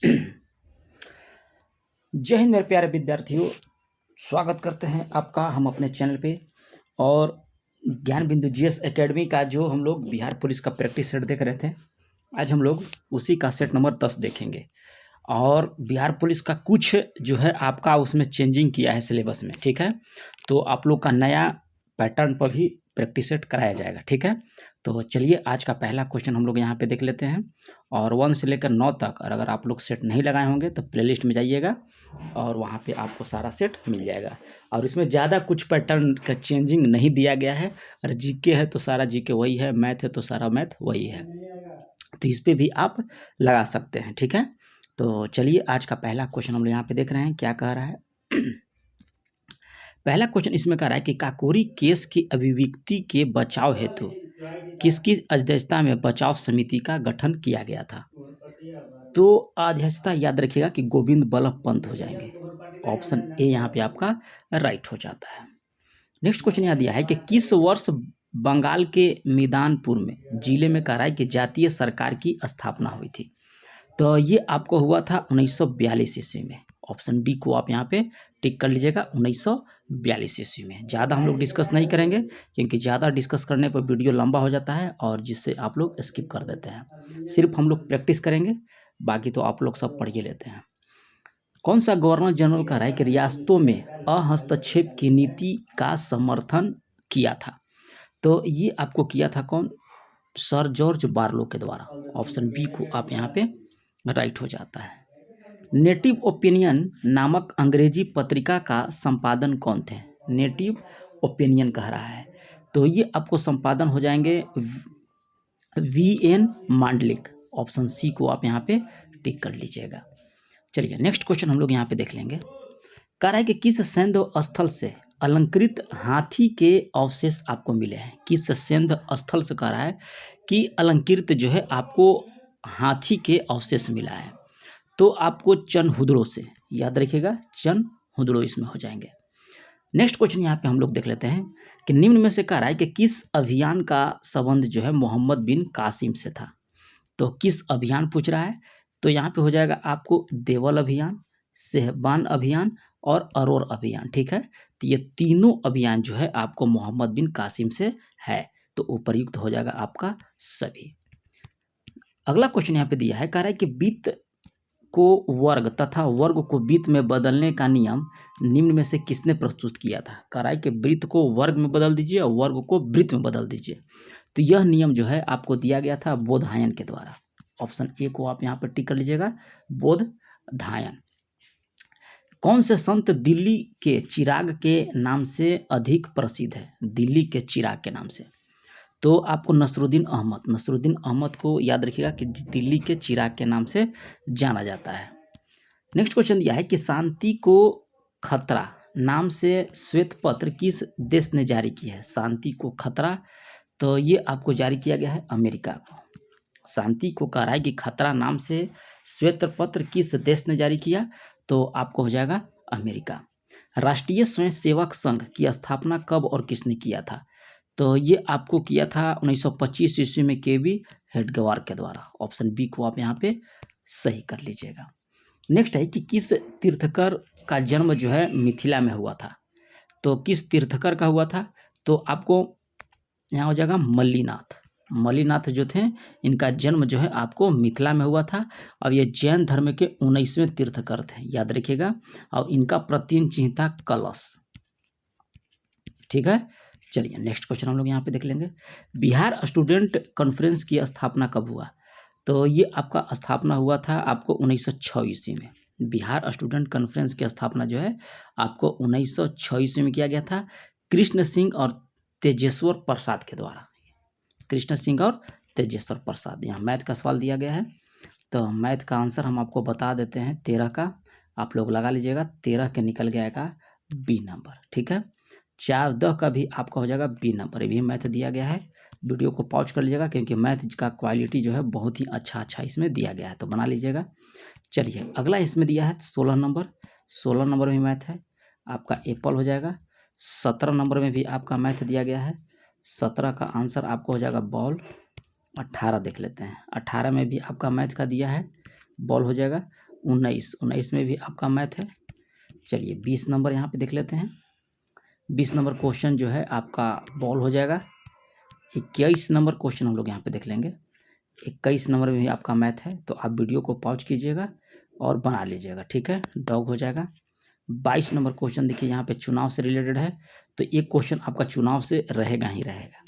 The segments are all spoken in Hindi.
जय हिंद मेरे प्यारे विद्यार्थियों, स्वागत करते हैं आपका हम अपने चैनल पे। और ज्ञान बिंदु जीएस एकेडमी का जो हम लोग बिहार पुलिस का प्रैक्टिस सेट देख रहे थे, आज हम लोग उसी का सेट नंबर 10 देखेंगे। और बिहार पुलिस का कुछ जो है आपका उसमें चेंजिंग किया है सिलेबस में, ठीक है। तो आप लोग का नया पैटर्न पर भी प्रैक्टिस सेट कराया जाएगा, ठीक है। तो चलिए आज का पहला क्वेश्चन हम लोग यहाँ पे देख लेते हैं। और 1 से लेकर 9 तक और अगर आप लोग सेट नहीं लगाए होंगे तो प्लेलिस्ट में जाइएगा और वहाँ पे आपको सारा सेट मिल जाएगा। और इसमें ज़्यादा कुछ पैटर्न का चेंजिंग नहीं दिया गया है। और जीके है तो सारा जीके वही है, मैथ है तो सारा मैथ वही है, तो इस पर भी आप लगा सकते हैं, ठीक है। तो चलिए आज का पहला क्वेश्चन हम लोग यहाँ पे देख रहे हैं, क्या कह रहा है। पहला क्वेश्चन इसमें कह रहा है कि काकोरी केस की अभिव्यक्ति के बचाव हेतु किसकी अध्यक्षता में बचाव समिति का गठन किया गया था। तो अध्यक्षता याद रखिएगा कि गोविंद बल्लभ पंत हो जाएंगे। ऑप्शन ए यहाँ पे आपका राइट हो जाता है। नेक्स्ट क्वेश्चन यहाँ दिया है कि किस वर्ष बंगाल के मैदानपुर में जिले में कह रहा है कि जातीय सरकार की स्थापना हुई थी। तो ये आपको हुआ था 1942 ईस्वी में। ऑप्शन डी को आप यहाँ पे टिक कर लीजिएगा, 1942 ईस्वी में। ज़्यादा हम लोग डिस्कस नहीं करेंगे क्योंकि ज़्यादा डिस्कस करने पर वीडियो लंबा हो जाता है और जिससे आप लोग स्किप कर देते हैं। सिर्फ हम लोग प्रैक्टिस करेंगे, बाकी तो आप लोग सब पढ़ ही लेते हैं। कौन सा गवर्नर जनरल का राय कि रियासतों में अहस्तक्षेप की नीति का समर्थन किया था। तो ये आपको किया था कौन, सर जॉर्ज बारलो के द्वारा। ऑप्शन बी को आप यहाँ पे राइट हो जाता है। नेटिव ओपिनियन नामक अंग्रेजी पत्रिका का संपादन कौन थे। नेटिव ओपिनियन कह रहा है, तो ये आपको संपादन हो जाएंगे वी.एन. मांडलिक। ऑप्शन सी को आप यहाँ पे टिक कर लीजिएगा। चलिए नेक्स्ट क्वेश्चन हम लोग यहाँ पे देख लेंगे। कह रहा है कि किस सैन्य स्थल से अलंकृत हाथी के अवशेष आपको मिले हैं। किस सैन्य स्थल से कह रहा है कि अलंकृत जो है आपको हाथी के अवशेष मिला है। तो आपको चनहुदड़ो से याद रखिएगा, चनहुदड़ो इसमें हो जाएंगे। नेक्स्ट क्वेश्चन यहाँ पे हम लोग देख लेते हैं कि निम्न में से कह रहा है कि किस अभियान का संबंध जो है मोहम्मद बिन कासिम से था। तो किस अभियान पूछ रहा है, तो यहाँ पे हो जाएगा आपको देवल अभियान, सेहबान अभियान और अरोर अभियान, ठीक है। तो ये तीनों अभियान जो है आपको मोहम्मद बिन कासिम से है, तो उपयुक्त हो जाएगा आपका सभी। अगला क्वेश्चन यहाँ पे दिया है, कह रहा है कि वित्त को वर्ग तथा वर्ग को वृत्त में बदलने का नियम निम्न में से किसने प्रस्तुत किया था। कह रहा है कि वृत्त को वर्ग में बदल दीजिए और वर्ग को वृत्त में बदल दीजिए। तो यह नियम जो है आपको दिया गया था बोधायन के द्वारा। ऑप्शन ए को आप यहाँ पर टिक कर लीजिएगा, बोधायन। कौन से संत दिल्ली के चिराग के नाम से अधिक प्रसिद्ध है। दिल्ली के चिराग के नाम से, तो आपको नसरुद्दीन अहमद को याद रखिएगा कि दिल्ली के चिराग के नाम से जाना जाता है। नेक्स्ट क्वेश्चन दिया है कि शांति को खतरा नाम से श्वेत पत्र किस देश ने जारी की है। शांति को खतरा, तो ये आपको जारी किया गया है अमेरिका को। शांति को कह रहा है कि खतरा नाम से श्वेत पत्र किस देश ने जारी किया, तो आपको हो जाएगा अमेरिका। राष्ट्रीय स्वयंसेवक संघ की स्थापना कब और किसने किया था। तो ये आपको किया था 1925 ईस्वी में के.वी. हेडगेवार के द्वारा। ऑप्शन बी को आप यहाँ पे सही कर लीजिएगा। नेक्स्ट है कि किस तीर्थकर का जन्म जो है मिथिला में हुआ था। तो किस तीर्थकर का हुआ था, तो आपको यहाँ हो जाएगा मल्लीनाथ जो थे, इनका जन्म जो है आपको मिथिला में हुआ था। और ये जैन धर्म के 19वें तीर्थकर थे, याद रखिएगा। और इनका प्रतीक चिन्ह था कलश, ठीक है। चलिए नेक्स्ट क्वेश्चन हम लोग यहाँ पे देख लेंगे। बिहार स्टूडेंट कॉन्फ्रेंस की स्थापना कब हुआ। तो ये आपका स्थापना हुआ था आपको 1906 ईस्वी में। बिहार स्टूडेंट कॉन्फ्रेंस की स्थापना जो है आपको 1906 ईस्वी में किया गया था, कृष्ण सिंह और तेजेश्वर प्रसाद के द्वारा। कृष्ण सिंह और तेजेश्वर प्रसाद। यहाँ मैथ का सवाल दिया गया है, तो मैथ का आंसर हम आपको बता देते हैं। 13 का आप लोग लगा लीजिएगा, 13 के निकल गया बी नंबर, ठीक है। 4-10 का भी आपका हो जाएगा बी नंबर। ये भी मैथ दिया गया है। वीडियो को पॉज कर लीजिएगा क्योंकि मैथ का क्वालिटी जो है बहुत ही अच्छा इसमें दिया गया है, तो बना लीजिएगा। चलिए अगला इसमें दिया है 16 नंबर। 16 नंबर में मैथ है आपका एप्पल हो जाएगा। 17 नंबर में भी आपका मैथ दिया गया है। 17 का आंसर आपको हो जाएगा बॉल। 18 देख लेते हैं। 18 में भी आपका मैथ का दिया है, बॉल हो जाएगा। 19 में भी आपका मैथ है। चलिए 20 नंबर यहाँ पे देख लेते हैं। 20 नंबर क्वेश्चन जो है आपका बॉल हो जाएगा। 21 नंबर क्वेश्चन हम लोग यहाँ पे देख लेंगे। 21 नंबर में भी आपका मैथ है, तो आप वीडियो को पॉज कीजिएगा और बना लीजिएगा, ठीक है। डॉग हो जाएगा। 22 नंबर क्वेश्चन देखिए यहाँ पे चुनाव से रिलेटेड है, तो एक क्वेश्चन आपका चुनाव से रहेगा ही रहेगा।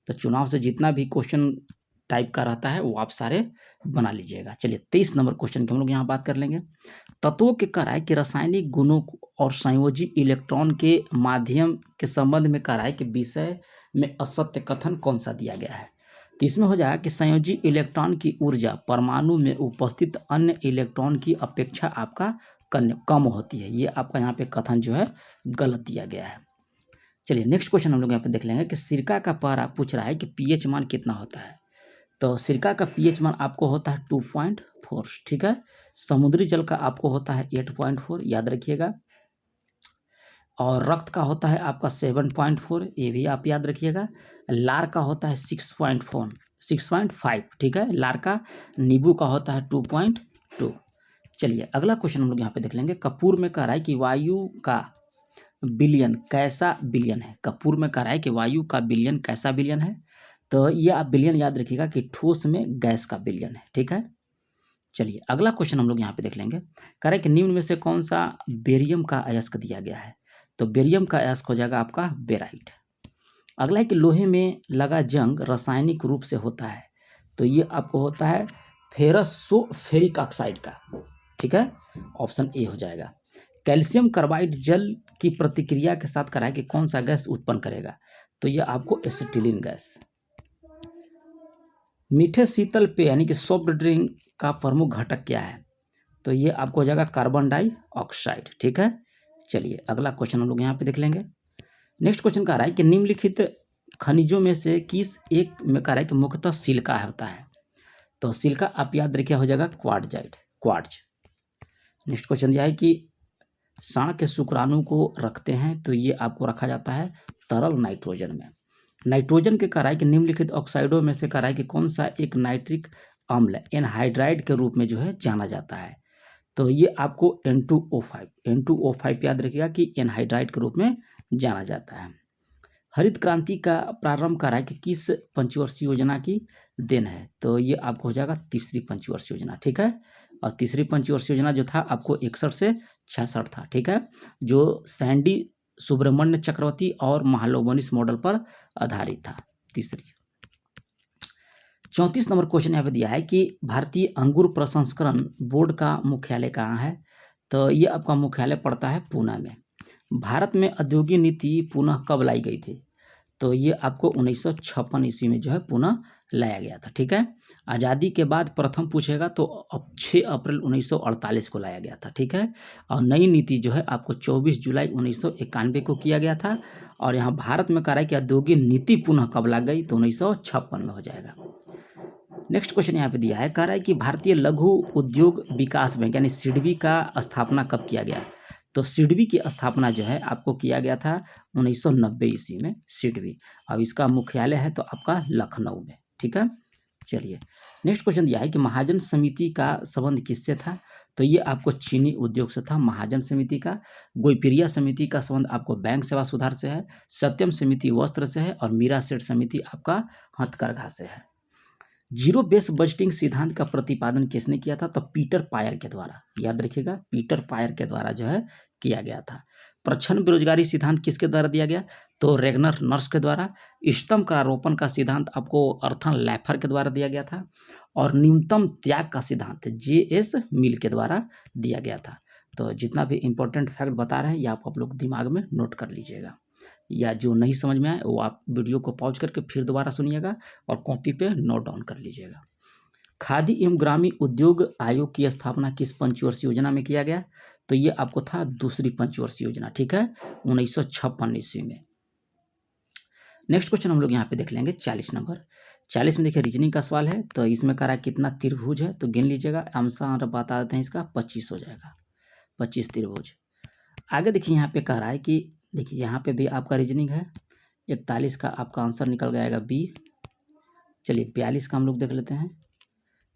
तो चुनाव से जितना भी क्वेश्चन टाइप का रहता है वो आप सारे बना लीजिएगा। चलिए 23 नंबर क्वेश्चन की हम लोग यहाँ बात कर लेंगे। तत्वों के कराय के रासायनिक गुणों और संयोजी इलेक्ट्रॉन के माध्यम के संबंध में कराय के विषय में असत्य कथन कौन सा दिया गया है। तो इसमें हो जाएगा कि संयोजी इलेक्ट्रॉन की ऊर्जा परमाणु में उपस्थित अन्य इलेक्ट्रॉन की अपेक्षा आपका कम होती है। ये आपका यहाँ पे कथन जो है गलत दिया गया है। चलिए नेक्स्ट क्वेश्चन हम लोग यहाँ पे देख लेंगे कि सिरका का पारा पूछ रहा है कि पीएच मान कितना होता है। तो सिरका का पीएच मान आपको होता है 2.4, ठीक है। समुद्री जल का आपको होता है 8.4, याद रखिएगा। और रक्त का होता है आपका 7.4, ये भी आप याद रखिएगा। लार का होता है 6.5, ठीक है। लार का नींबू का होता है 2.2। चलिए अगला क्वेश्चन हम लोग यहाँ पे देख लेंगे। कपूर में कह रहा है कि वायु का विलयन कैसा विलयन है। कपूर में कह रहा है कि वायु का विलयन कैसा विलयन है। तो ये आप विलयन याद रखिएगा कि ठोस में गैस का विलयन है, ठीक है। चलिए अगला क्वेश्चन हम लोग यहाँ पे देख लेंगे। कह रहा है कि निम्न में से कौन सा बेरियम का अयस्क दिया गया है। तो बेरियम का अयस्क हो जाएगा आपका बेराइट। अगला है कि लोहे में लगा जंग रासायनिक रूप से होता है। तो ये आपको होता है फेरस ऑक्साइड का, ठीक है। ऑप्शन ए हो जाएगा। कैल्शियम कार्बाइड जल की प्रतिक्रिया के साथ कराए कि कौन सा गैस उत्पन्न करेगा। तो ये आपको एसिटिलीन गैस। मीठे शीतल पेय यानी कि सॉफ्ट ड्रिंक का प्रमुख घटक क्या है। तो ये आपको हो जाएगा कार्बन डाइऑक्साइड, ठीक है। चलिए अगला क्वेश्चन हम लोग यहाँ पे देख लेंगे। नेक्स्ट क्वेश्चन कह रहा है कि निम्नलिखित खनिजों में से किस एक में कह रहा है कि मुख्यतः सिलिका होता है। तो सिलिका आप याद रखिए हो जाएगा क्वार्ट्ज। नेक्स्ट क्वेश्चन यह है कि सांड के शुक्राणु को रखते हैं, तो ये आपको रखा जाता है तरल नाइट्रोजन में। नाइट्रोजन के कह रहा है कि निम्नलिखित ऑक्साइडों में से कह रहा है कि कौन सा एक नाइट्रिक अम्ल एनहाइड्राइड के रूप में जो है जाना जाता है। तो ये आपको N2O5 याद रखिएगा कि एनहाइड्राइड के रूप में जाना जाता है। हरित क्रांति का प्रारंभ कर रहा है कि किस पंचवर्षीय योजना की देन है। तो ये आपको हो जाएगा तीसरी पंचवर्षीय योजना, ठीक है। और तीसरी पंचवर्षीय योजना जो था आपको 61 से 66 था, ठीक है, जो सैंडी सुब्रमण्य चक्रवर्ती और महालोबोनिस मॉडल पर आधारित था। तीसरी 34 नंबर क्वेश्चन यहाँ पे दिया है कि भारतीय अंगूर प्रसंस्करण बोर्ड का मुख्यालय कहाँ है। तो ये आपका मुख्यालय पड़ता है पूना में। भारत में औद्योगिक नीति पुनः कब लाई गई थी। तो ये आपको 1956 ईस्वी में जो है पुनः लाया गया था, ठीक है। आज़ादी के बाद प्रथम पूछेगा तो अब 6 अप्रैल 1948 को लाया गया था, ठीक है। और नई नीति जो है आपको 24 जुलाई 1991 को किया गया था। और यहाँ भारत में कह रहा है कि औद्योगिक नीति पुनः कब ला गई, तो 1956 में हो जाएगा। नेक्स्ट क्वेश्चन यहाँ पे दिया है, कह रहा है कि भारतीय लघु उद्योग विकास बैंक यानी सिडबी का स्थापना कब किया गया। तो सिडबी की स्थापना जो है आपको किया गया था 1990 ईस्वी में सिडबी। अब इसका मुख्यालय है तो आपका लखनऊ में, ठीक है। चलिए नेक्स्ट क्वेश्चन दिया है कि महाजन समिति का संबंध किससे था। तो ये आपको चीनी उद्योग से था महाजन समिति का। गोइपिरिया समिति का संबंध आपको बैंक सेवा सुधार से है। सत्यम समिति वस्त्र से है। और मीरा सेठ समिति आपका हथकरघा से है। जीरो बेस बजटिंग सिद्धांत का प्रतिपादन किसने किया था। तो पीटर पायर के द्वारा, याद रखिएगा पीटर पायर के द्वारा जो है किया गया था। प्रच्छन्न बेरोजगारी सिद्धांत किसके द्वारा दिया गया। तो रेगनर नर्स के द्वारा। इष्टतम करारोपण का सिद्धांत आपको अर्थन लैफर के द्वारा दिया गया था। और न्यूनतम त्याग का सिद्धांत JS मिल के द्वारा दिया गया था। तो जितना भी इंपॉर्टेंट फैक्ट बता रहे हैं ये आप लोग दिमाग में नोट कर लीजिएगा, या जो नहीं समझ में आए वो आप वीडियो को पॉज करके फिर दोबारा सुनिएगा और कॉपी पे नोट डाउन कर लीजिएगा। खादी एवं ग्रामीण उद्योग आयोग की स्थापना किस पंचवर्षीय योजना में किया गया। तो ये आपको था दूसरी पंचवर्षीय योजना, ठीक है, 1956 ईस्वी में। नेक्स्ट क्वेश्चन हम लोग यहाँ पे देख लेंगे 40 नंबर। 40 में देखिए रीजनिंग का सवाल है। तो इसमें कह रहा है कितना त्रिभुज है। तो गिन लीजिएगा, आंसर बता देते हैं इसका 25 हो जाएगा, 25 त्रिभुज। आगे देखिए यहाँ पे कह रहा है कि देखिए यहाँ पे भी आपका रीजनिंग है। 41 का आपका आंसर निकल जाएगा B। चलिए 42 का हम लोग देख लेते हैं।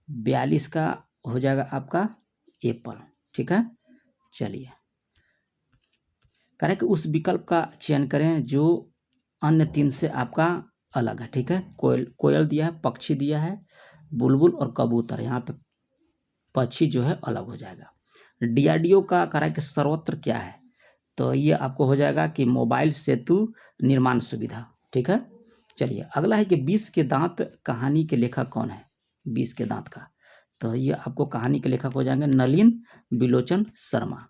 42 का हो जाएगा आपका एप्पल। ठीक है, चलिए कह रहे हैं कि उस विकल्प का चयन करें जो अन्य 3 से आपका अलग है। ठीक है, कोयल दिया है, पक्षी दिया है, बुलबुल और कबूतर। यहाँ पे पक्षी जो है अलग हो जाएगा। डीआरडीओ का कह रहा है कि सर्वत्र क्या है, तो ये आपको हो जाएगा कि मोबाइल सेतु निर्माण सुविधा। ठीक है, चलिए अगला है कि 20 के दांत कहानी के लेखक कौन है। 20 के दांत का, तो ये आपको कहानी के लेखक हो जाएंगे नलिन बिलोचन शर्मा।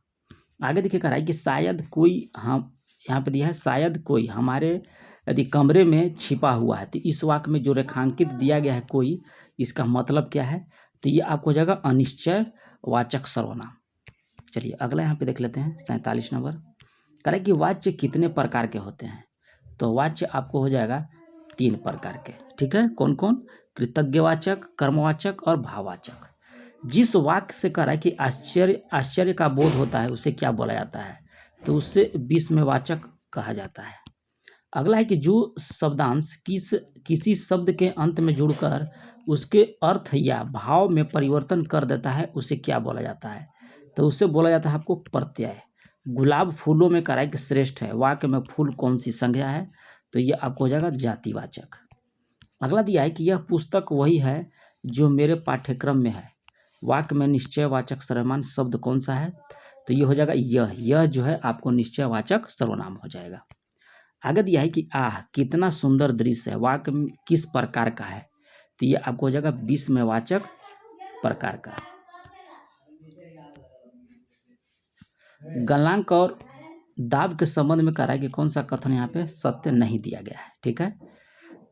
आगे देखिए कह रहा है कि शायद कोई, हम यहाँ पे दिया है शायद कोई हमारे यदि कमरे में छिपा हुआ है, तो इस वाक्य में जो रेखांकित दिया गया है कोई, इसका मतलब क्या है, तो ये आपको हो जाएगा अनिश्चय वाचक सर्वनाम। चलिए अगला यहाँ पे देख लेते हैं 47 नंबर। कह रहा है कि वाच्य कितने प्रकार के होते हैं, तो वाच्य आपको हो जाएगा 3 प्रकार के। ठीक है, कौन कौन, कृतज्ञवाचक, कर्मवाचक और भाववाचक। जिस वाक्य से कह रहा है कि आश्चर्य का बोध होता है उसे क्या बोला जाता है, तो उससे विस्मयवाचक कहा जाता है। अगला है कि जो शब्दांश किसी शब्द के अंत में जुड़कर उसके अर्थ या भाव में परिवर्तन कर देता है उसे क्या बोला जाता है, तो उससे बोला जाता है आपको प्रत्यय। गुलाब फूलों में कह रहा है कि श्रेष्ठ है, वाक्य में फूल कौन सी संज्ञा है, तो ये आपको हो जाएगा जातिवाचक। अगला दिया है कि यह पुस्तक वही है जो मेरे पाठ्यक्रम में है, वाक्य में निश्चयवाचक सर्वनाम शब्द कौन सा है, तो ये हो जाएगा यह जो है आपको निश्चयवाचक सर्वनाम हो जाएगा। आगे दिया है कि आह कितना सुंदर दृश्य है, वाक्य किस प्रकार का है, तो ये आपको हो जाएगा विस्मयवाचक प्रकार का। गलनांक और दाब के संबंध में कह रहा है कि कौन सा कथन यहाँ पे सत्य नहीं दिया गया है। ठीक है,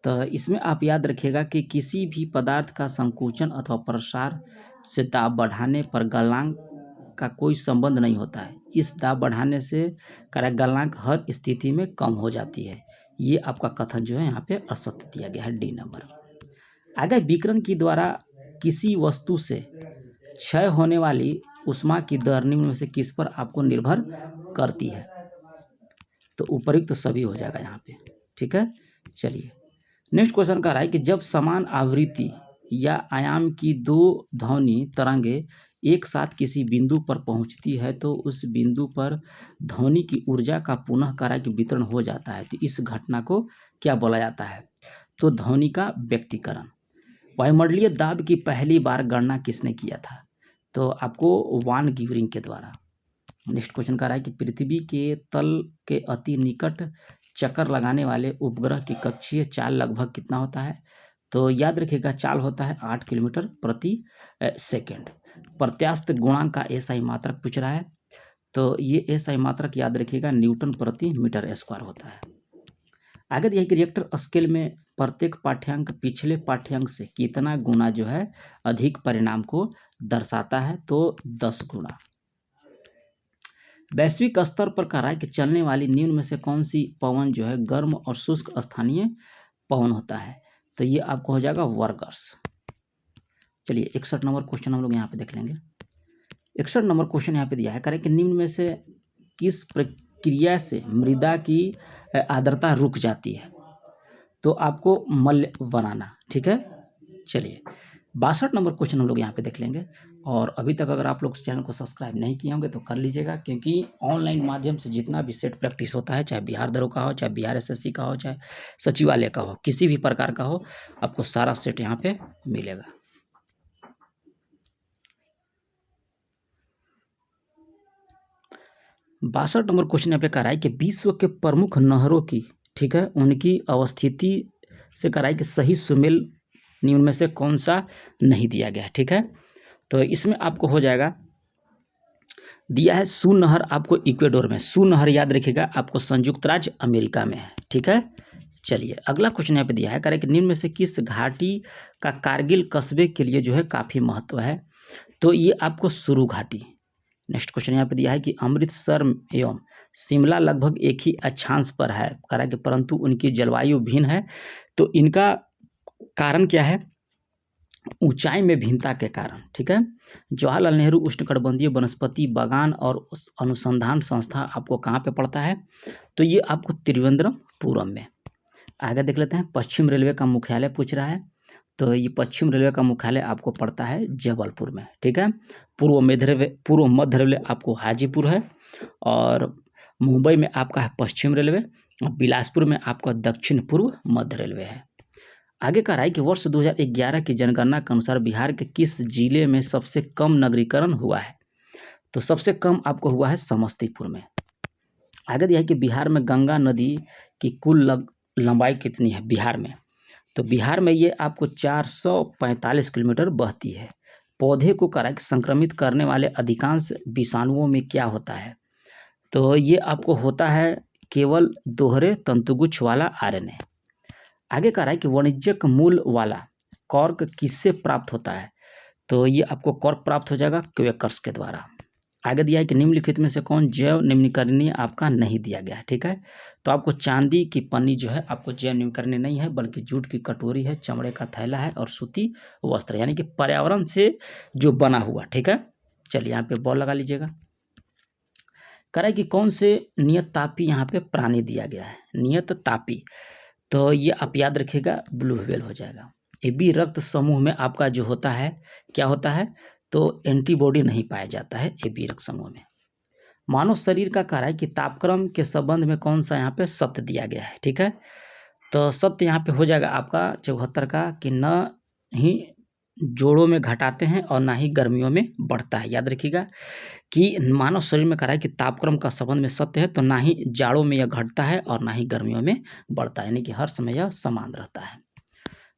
तो इसमें आप याद रखिएगा कि किसी भी पदार्थ का संकुचन अथवा प्रसार से दाब बढ़ाने पर गलनांक का कोई संबंध नहीं होता है। इस दाब बढ़ाने से गलनांक हर स्थिति में कम हो जाती है। ये आपका कथन जो है यहाँ पे असत्य दिया गया है, डी नंबर। आगे विकिरण की द्वारा किसी वस्तु से क्षय होने वाली उष्मा की दर निम्न में से किस पर आपको निर्भर करती है, तो उपयुक्त तो सभी हो जाएगा यहाँ पे। ठीक है, चलिए नेक्स्ट क्वेश्चन कह रहा है कि जब समान आवृत्ति या आयाम की 2 ध्वनि तरंगे एक साथ किसी बिंदु पर पहुंचती है तो उस बिंदु पर ध्वनि की ऊर्जा का पुनः कह रहा है कि वितरण हो जाता है, तो इस घटना को क्या बोला जाता है, तो ध्वनि का व्यक्तीकरण। वायुमंडलीय दाब की पहली बार गणना किसने किया था, तो आपको वान गिवरिंग के द्वारा। नेक्स्ट क्वेश्चन कह रहा है कि पृथ्वी के तल के अति निकट चक्कर लगाने वाले उपग्रह की कक्षीय चाल लगभग कितना होता है, तो याद रखिएगा चाल होता है 8 किलोमीटर प्रति सेकेंड। प्रत्यास्थ गुणांक का एसआई मात्रक पूछ रहा है, तो ये एसआई मात्रक याद रखिएगा न्यूटन प्रति मीटर स्क्वायर होता है। आगे दिया कि रिएक्टर स्केल में प्रत्येक पाठ्यांक पिछले पाठ्यांक से कितना गुना जो है अधिक परिणाम को दर्शाता है, तो 10 गुना। वैश्विक स्तर पर कह रहा है कि चलने वाली निम्न में से कौन सी पवन जो है गर्म और शुष्क स्थानीय पवन होता है, तो ये आपको हो जाएगा वर्गर्स। चलिए 61 नंबर क्वेश्चन हम लोग यहाँ पे देख लेंगे। 61 नंबर क्वेश्चन यहाँ पे दिया है, कह रहा है कि निम्न में से किस प्रक्रिया से मृदा की आर्द्रता रुक जाती है, तो आपको मल्य बनाना। ठीक है, चलिए 62 नंबर क्वेश्चन हम लोग यहाँ पे देख लेंगे। और अभी तक अगर आप लोग चैनल को सब्सक्राइब नहीं किए होंगे तो कर लीजिएगा, क्योंकि ऑनलाइन माध्यम से जितना भी सेट प्रैक्टिस होता है, चाहे बिहार दरों का हो, चाहे बिहार एसएससी का हो, चाहे सचिवालय का हो, किसी भी प्रकार का हो, आपको सारा सेट यहाँ पे मिलेगा। बासठ नंबर क्वेश्चन यहाँ पे कह रहा है कि विश्व के प्रमुख नहरों की, ठीक है, उनकी अवस्थिति से कह रहा है कि सही सुमेल निम्न में से कौन सा नहीं दिया गया है। ठीक है, तो इसमें आपको हो जाएगा दिया है सू नहर आपको इक्वेडोर में, सू नहर याद रखिएगा आपको संयुक्त राज्य अमेरिका में है। ठीक है, चलिए अगला क्वेश्चन यहाँ पे दिया है, कह रहा है कि निम्न में से किस घाटी का कारगिल कस्बे के लिए जो है काफ़ी महत्व है, तो ये आपको सुरू घाटी। नेक्स्ट क्वेश्चन यहाँ पे दिया है कि अमृतसर एवं शिमला लगभग एक ही अक्षांश पर है, कह रहा है कि परंतु उनकी जलवायु भिन्न है, तो इनका कारण क्या है, ऊंचाई में भिन्नता के कारण। ठीक है, जवाहरलाल नेहरू उष्णकटिबंधीय वनस्पति बागान और अनुसंधान संस्था आपको कहाँ पे पड़ता है, तो ये आपको त्रिवेंद्रपुरम में। आगे देख लेते हैं, पश्चिम रेलवे का मुख्यालय पूछ रहा है, तो ये पश्चिम रेलवे का मुख्यालय आपको पड़ता है जबलपुर में, ठीक है। पूर्व मध्य रेलवे आपको हाजीपुर है, और मुंबई में आपका है पश्चिम रेलवे, और बिलासपुर में आपका दक्षिण पूर्व मध्य रेलवे है। आगे कह रहा है कि वर्ष 2011 की जनगणना के अनुसार बिहार के किस जिले में सबसे कम नगरीकरण हुआ है? तो सबसे कम आपको हुआ है समस्तीपुर में। आगे दिया है कि बिहार में गंगा नदी की कुल लंबाई कितनी है बिहार में? तो बिहार में ये आपको 445 किलोमीटर बहती है। पौधे को संक्रमित करने वाले अधिकांश विषाणुओं में क्या होता है? तो ये आपको होता है केवल दोहरे तंतुगुच्छ वाला आरएनए। आगे कह रहा है कि वाणिज्यिक मूल वाला कॉर्क किससे प्राप्त होता है? तो ये आपको कॉर्क प्राप्त हो जाएगा क्वेकर्स के द्वारा। आगे दिया है कि निम्नलिखित में से कौन जैव निम्नीकरणीय आपका नहीं दिया गया है, ठीक है। तो आपको चांदी की पन्नी जो है आपको जैव निम्नीकरणीय नहीं है, बल्कि जूट की कटोरी है, चमड़े का थैला है और सूती वस्त्र, यानी कि पर्यावरण से जो बना हुआ, ठीक है। चलिए यहाँ पे बॉल लगा लीजिएगा। कह रहा है कि कौन से नियत तापी यहाँ पे प्राणी दिया गया है? नियत तापी, तो ये आप याद रखिएगा ब्लू व्हेल हो जाएगा। AB रक्त समूह में आपका जो होता है क्या होता है? तो एंटीबॉडी नहीं पाया जाता है AB रक्त समूह में। मानव शरीर का कह रहा है कि तापक्रम के संबंध में कौन सा यहाँ पे सत्य दिया गया है, ठीक है। तो सत्य यहाँ पे हो जाएगा आपका 74 का, कि न ही जोड़ों में घटाते हैं और ना ही गर्मियों में बढ़ता है। याद रखिएगा कि मानव शरीर में कह रहा है कि तापक्रम का संबंध में सत्य है, तो ना ही जाड़ों में यह घटता है और ना ही गर्मियों में बढ़ता है, यानी कि हर समय यह समान रहता है।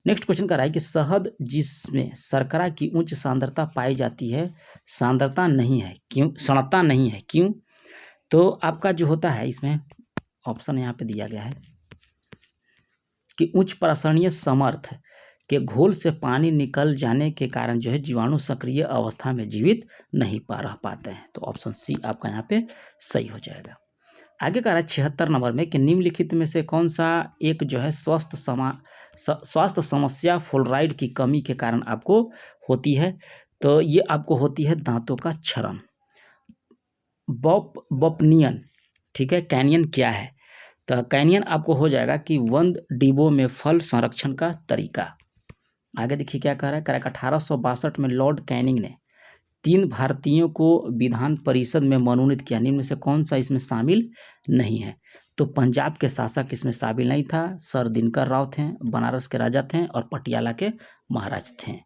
नेक्स्ट क्वेश्चन कह रहा है कि शहद जिसमें शर्करा की उच्च सांद्रता पाई जाती है, सांद्रता नहीं है क्यों? सड़ता नहीं है क्यों? तो आपका जो होता है इसमें ऑप्शन यहाँ पे दिया गया है कि उच्च प्रासरणीय समर्थ के घोल से पानी निकल जाने के कारण जो है जीवाणु सक्रिय अवस्था में जीवित नहीं रह पाते हैं। तो ऑप्शन सी आपका यहाँ पे सही हो जाएगा। आगे कह रहा है 76 नंबर में कि निम्नलिखित में से कौन सा एक जो है स्वास्थ्य समस्या फ्लोराइड की कमी के कारण आपको होती है? तो ये आपको होती है दांतों का क्षरण, बॉपनियन, ठीक है। कैनियन क्या है? तो कैनियन आपको हो जाएगा कि बंद डिब्बों में फल संरक्षण का तरीका। आगे देखिए क्या कह रहा है। 1862 में लॉर्ड कैनिंग ने 3 भारतीयों को विधान परिषद में मनोनीत किया। निम्न में से कौन सा इसमें शामिल नहीं है? तो पंजाब के शासक इसमें शामिल नहीं था। सर दिनकर राव थे, बनारस के राजा थे और पटियाला के महाराज थे।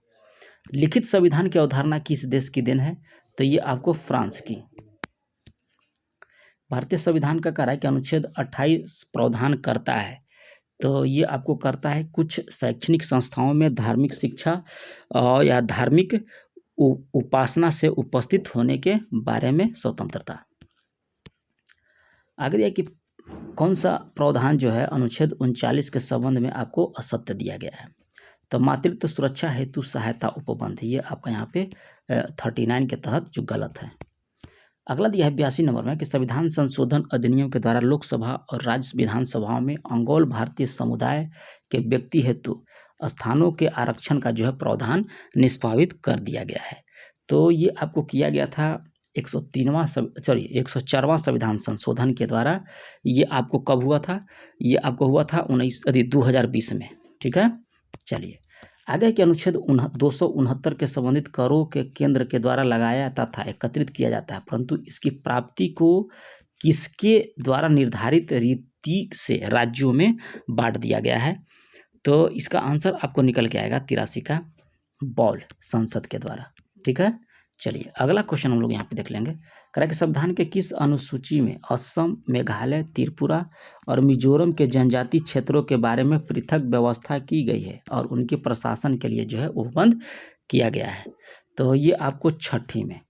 लिखित संविधान की अवधारणा किस देश की देन है? तो ये आपको फ्रांस की। भारतीय संविधान का कह रहा है कि अनुच्छेद 28 प्रावधान करता है, तो ये आपको करता है कुछ शैक्षणिक संस्थाओं में धार्मिक शिक्षा या धार्मिक उपासना से उपस्थित होने के बारे में स्वतंत्रता। आगे दिया कि कौन सा प्रावधान जो है अनुच्छेद 39 के संबंध में आपको असत्य दिया गया है? तो मातृत्व सुरक्षा हेतु सहायता उपबंध, ये आपका यहाँ पे 39 के तहत जो गलत है। अगला दिया है 82 नंबर में कि संविधान संशोधन अधिनियम के द्वारा लोकसभा और राज्य विधानसभाओं में अंगोल भारतीय समुदाय के व्यक्ति हेतु स्थानों के आरक्षण का जो है प्रावधान निष्पादित कर दिया गया है। तो ये आपको किया गया था 104वां संविधान संशोधन के द्वारा। ये आपको कब हुआ था? ये आपको हुआ था 2020 में, ठीक है। चलिए आगे के अनुच्छेद 269 के संबंधित करों के केंद्र के द्वारा लगाया तथा एकत्रित किया जाता है, परंतु इसकी प्राप्ति को किसके द्वारा निर्धारित रीति से राज्यों में बांट दिया गया है? तो इसका आंसर आपको निकल के आएगा 83 का, बॉल संसद के द्वारा, ठीक है। चलिए अगला क्वेश्चन हम लोग यहाँ पे देख लेंगे। कह रहा है कि संविधान के किस अनुसूची में असम, मेघालय, त्रिपुरा और मिजोरम के जनजातीय क्षेत्रों के बारे में पृथक व्यवस्था की गई है और उनके प्रशासन के लिए जो है उपबंध किया गया है? तो ये आपको 6ठी में।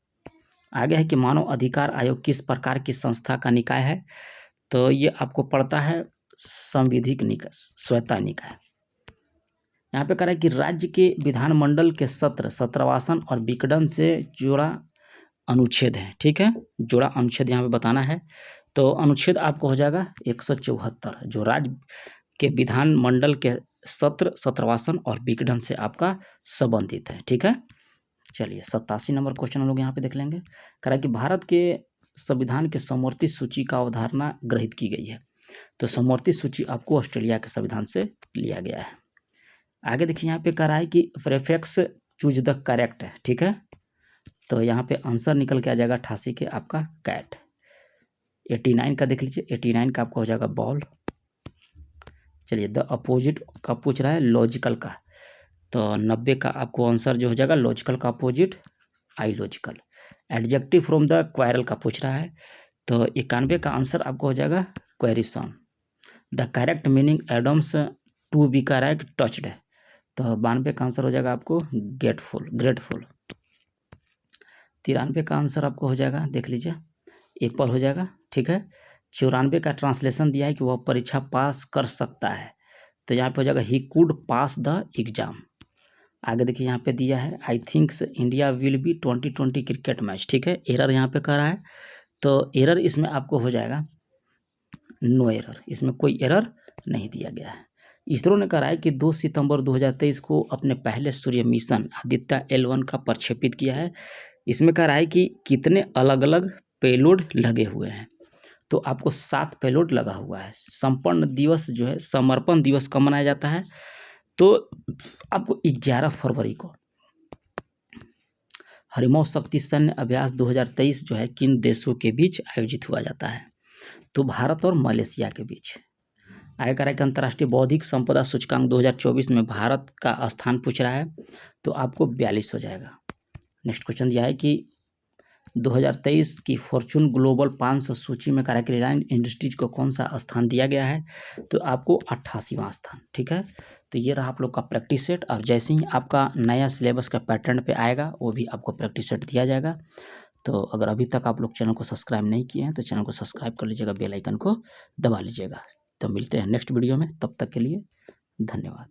आगे है कि मानव अधिकार आयोग किस प्रकार की संस्था का निकाय है? तो ये आपको पड़ता है संविधिक निकाय, स्वतः निकाय। यहाँ पे कह रहा है कि राज्य के विधानमंडल के सत्र, सत्रवासन और विकटन से जुड़ा अनुच्छेद है, ठीक है। जुड़ा अनुच्छेद यहाँ पे बताना है। तो अनुच्छेद आपको हो जाएगा 174, जो राज्य के विधानमंडल के सत्र, सत्रवासन और विकटन से आपका संबंधित है, ठीक है। चलिए 87 नंबर क्वेश्चन हम लोग यहाँ पे देख लेंगे। कह रहा है कि भारत के संविधान के समवर्ती सूची का अवधारणा ग्रहित की गई है। तो समवर्ती सूची आपको ऑस्ट्रेलिया के संविधान से लिया गया है। आगे देखिए यहाँ पे कह रहा है कि प्रेफिक्स चूज द करेक्ट है, ठीक है। तो यहाँ पे आंसर निकल के आ जाएगा 88 के आपका कैट। 89 का देख लीजिए, 89 का आपका हो जाएगा बॉल। चलिए द अपोजिट का पूछ रहा है लॉजिकल का, तो 90 का आपको आंसर जो हो जाएगा लॉजिकल का अपोजिट आइलॉजिकल। एडजेक्टिव फ्रॉम द क्वायरल का पूछ रहा है, तो 91 का आंसर आपको हो जाएगा क्वेरिसन। The correct meaning admits to be correct touched है, तो 92 का आंसर हो जाएगा आपको ग्रेटफुल। 93 का आंसर आपको हो जाएगा देख लीजिए एप्पल हो जाएगा, ठीक है। 94 का ट्रांसलेशन दिया है कि वह परीक्षा पास कर सकता है, तो यहाँ पे हो जाएगा he could pass the exam. आगे देखिए यहाँ पे दिया है आई thinks India will be 2020 cricket match, ठीक है। एरर यहाँ पे कर रहा है, तो एरर इसमें आपको हो जाएगा नो एरर, इसमें कोई एरर नहीं दिया गया है। इसरो ने कहा है कि 2 सितंबर 2023 को अपने पहले सूर्य मिशन आदित्य L1 का प्रक्षेपित किया है। इसमें कह रहा है कि कितने अलग अलग पेलोड लगे हुए हैं, तो आपको 7 पेलोड लगा हुआ है। संपन्न दिवस जो है समर्पण दिवस कब मनाया जाता है, तो आपको 11 फरवरी को। हरिमोह शक्ति सैन्य अभ्यास 2023 जो है किन देशों के बीच आयोजित हुआ जाता है, तो भारत और मलेशिया के बीच। आगे कह रहा है कि अंतर्राष्ट्रीय बौद्धिक संपदा सूचकांक 2024 में भारत का स्थान पूछ रहा है, तो आपको 42 हो जाएगा। नेक्स्ट क्वेश्चन दिया है कि 2023 की फॉर्चून ग्लोबल 500 सूची में कह रिलायंस इंडस्ट्रीज को कौन सा स्थान दिया गया है, तो आपको 88वां स्थान, ठीक है। तो ये रहा आप लोग का प्रैक्टिस सेट, और जैसे ही आपका नया सिलेबस का पैटर्न पे आएगा वो भी आपको प्रैक्टिस सेट दिया जाएगा। तो अगर अभी तक आप लोग चैनल को सब्सक्राइब नहीं किए हैं तो चैनल को सब्सक्राइब कर लीजिएगा, बेल आइकन को दबा लीजिएगा। तो मिलते हैं नेक्स्ट वीडियो में, तब तक के लिए धन्यवाद।